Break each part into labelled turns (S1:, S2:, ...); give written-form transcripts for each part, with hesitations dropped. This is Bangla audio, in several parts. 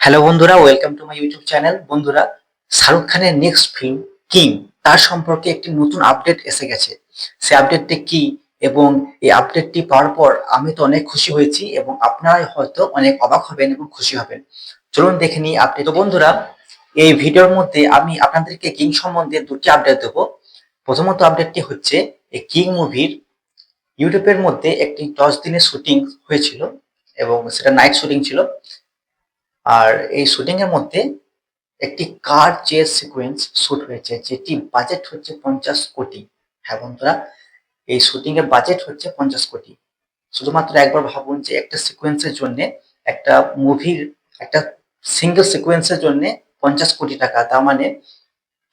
S1: হ্যালো বন্ধুরা, welcome to my YouTube channel. বন্ধুরা, শাহরুখ খানের নেক্সট ফিল্ম কিং, তার সম্পর্কে একটি নতুন আপডেট এসে গেছে। সেই আপডেটটি কি এবং এই আপডেটটি পাওয়ার পর আমি তো অনেক খুশি হয়েছি এবং আপনারা হয়তো অনেক অবাক হবেন এবং খুশি হবেন। চলুন দেখে নিই আপডেট। তো বন্ধুরা, এই ভিডিওর মধ্যে আমি আপনাদেরকে কিং সম্বন্ধে দুটি আপডেট দেবো। প্রথমত আপডেটটি হচ্ছে, এই কিং মুভির ইউটিউবের মধ্যে একটি 10 দিনের শুটিং হয়েছিল এবং সেটা নাইট শুটিং ছিল। আর এই শুটিং এর মধ্যে একটি কার চেস সিকোয়েন্স শুট হয়েছে, যেটি বাজেট হচ্ছে 50 কোটি। হ্যাঁ বন্ধুরা, এই শুটিং এর বাজেট হচ্ছে 50 কোটি। শুধুমাত্র একবার ভাবুন যে একটা সিকোয়েন্সের জন্য, একটা মুভির একটা সিঙ্গেল সিকোয়েন্সের জন্য 50 কোটি টাকা। তার মানে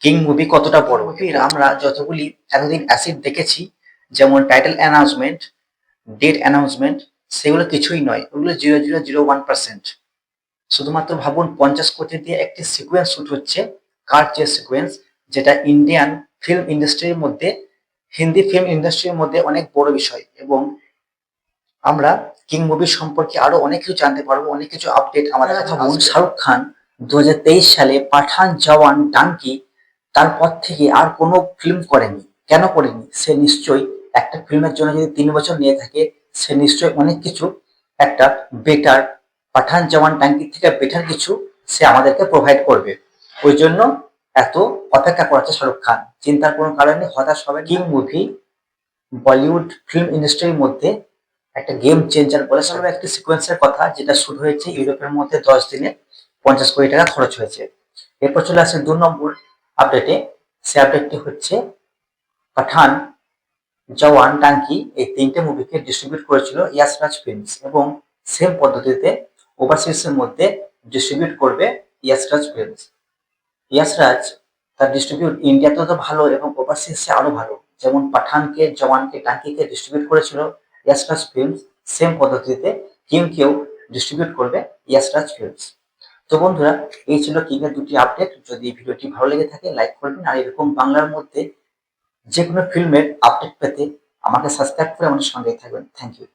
S1: কিং মুভি কতটা বড়। মুভির আমরা যতগুলি এতদিন অ্যাসিড দেখেছি, যেমন টাইটেল অ্যানাউন্সমেন্ট, ডেট অ্যানাউন্সমেন্ট, সেগুলো কিছুই নয়, ওগুলো 0.001%। শুধুমাত্র ভাবুন 50 কোটি দিয়ে একটি সিকোয়েন্স শুট হচ্ছে, কার চেস সিকোয়েন্স, যেটা ইন্ডিয়ান ফিল্ম ইন্ডাস্ট্রির মধ্যে, হিন্দি ফিল্ম ইন্ডাস্ট্রির মধ্যে অনেক বড় বিষয়। এবং আমরা কিং মুভি সম্পর্কে আরো অনেক কিছু জানতে পারবো, অনেক কিছু আপডেট আমাদের কাছে আসবে। শাহরুখ খান 2023 সালে পাঠান, জওয়ান, ডাঙ্কি, তারপর থেকে আর কোনো ফিল্ম করেনি। কেন করেনি? সে নিশ্চয়ই একটা ফিল্মের জন্য যদি 3 বছর নিয়ে থাকে, সে নিশ্চয়ই অনেক কিছু, একটা বেটার, পাঠান, জওয়ান, ডাঙ্কি থেকে বেটার কিছু সে আমাদেরকে প্রোভাইড করবে। ওই জন্য এত অপেক্ষা করাচ্ছে শাহরুখ খান। চিন্তার কোনো কারণে হতাশ হবে। কিং মুভি বলিউড ফিল্ম ইন্ডাস্ট্রির মধ্যে একটা গেম চেঞ্জার বলে শুরু একটি সিকোয়েন্সের কথা, যেটা শুরু হয়েছে ইউরোপের মধ্যে 10 দিনে 50 কোটি টাকা খরচ হয়েছে। এরপর চলে আসে 2 নম্বর আপডেটে। সে আপডেটটি হচ্ছে, পাঠান, জওয়ান, টাঙ্কি এই 3টে মুভিকে ডিস্ট্রিবিউট করেছিল ইয়াস রাজ ফিল্মস, এবং সেম পদ্ধতিতে ওভারসিজ এর মধ্যে ডিস্ট্রিবিউট করবে ইয়াস রাজ ফিল্মস। ইয়াস রাজ তার ডিস্ট্রিবিউট ইন্ডিয়াতেও তো ভালো এবং ওভারসিজে আরো ভালো। যেমন পাঠানকে, জওয়ানকে, টাঙ্কিকে ডিস্ট্রিবিউট করেছিল ইয়াস রাজ ফিল্মস, সেম পদ্ধতিতে কিংকেও ডিস্ট্রিবিউট করবে ইয়াস রাজ ফিল্মস। তো বন্ধুরা, এই ছিল কিং এর দুটি আপডেট। যদি ভিডিওটি ভালো লেগে থাকে লাইক করবেন, আর এরকম বাংলার মধ্যে যে কোনো ফিল্মের আপডেট পেতে আমাকে সাবস্ক্রাইব করে আমাদের সঙ্গেই থাকবেন। Thank you.